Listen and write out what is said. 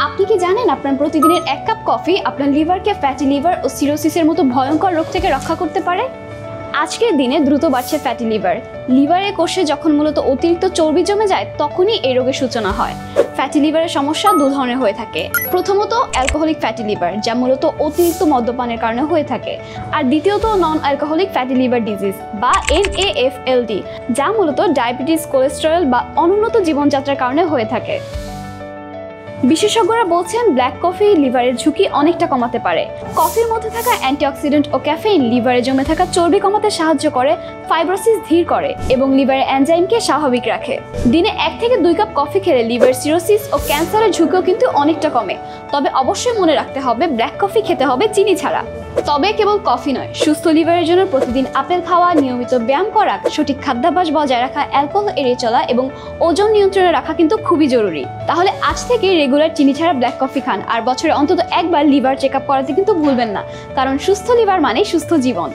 আপনি কি জানেন আপনার প্রতিদিনের 1 কাপ কফি আপনার লিভারকে ফ্যাটি লিভার ও সিরোসিসের মতো ভয়ঙ্কর রোগ থেকে রক্ষা করতে পারে? আজকের দিনে দ্রুত বাড়ছে ফ্যাটি লিভার। লিভারের কোষে যখন মূলত অতিরিক্ত চর্বি জমে যায় তখনই এই রোগের সূচনা হয়। ফ্যাটি লিভারের সমস্যা দু ধরনের হয়ে থাকে। প্রথমত অ্যালকোহলিক ফ্যাটি লিভার, যা মূলত অতিরিক্ত মদ্যপানের কারণে হয়ে থাকে। আর দ্বিতীয়ত non alcoholic fatty liver disease বা NAFLD, যা মূলত ডায়াবেটিস, কোলেস্টেরল বা অনুন্নত জীবনযাত্রার কারণে হয়ে থাকে। বিশেষজ্ঞরা বলছেন ব্ল্যাক কফি লিভারের ঝুঁকি অনেকটা কমাতে পারে। কফির মধ্যে থাকা অ্যান্টিঅক্সিডেন্ট ও ক্যাফেইন লিভারে জমে থাকা চর্বি কমাতে সাহায্য করে, ফাইব্রোসিস ধীর করে এবং লিভারের এনজাইমকে স্বাভাবিক রাখে। দিনে 1 থেকে 2 কাপ কফি খেলে লিভার সিরোসিস ও ক্যান্সারের ঝুঁকিও কিন্তু অনেকটা কমে। তবে অবশ্যই মনে রাখতে হবে ব্ল্যাক কফি খেতে হবে চিনি ছাড়া। তবে কেবল কফি নয়, সুস্থ লিভারের জন্য প্রতিদিন আপেল খাওয়া, নিয়মিত ব্যায়াম করা, সঠিক খাদ্যাভ্যাস বজায় রাখা, অ্যালকোহল এড়িয়ে চলা এবং ওজন নিয়ন্ত্রণে রাখা কিন্তু খুবই জরুরি। তাহলে আজ থেকে রেগুলার চিনি ছাড়া ব্ল্যাক কফি খান আর বছরে অন্তত একবার লিভার চেক আপ করাতে কিন্তু ভুলবেন না, কারণ সুস্থ লিভার মানেই সুস্থ জীবন।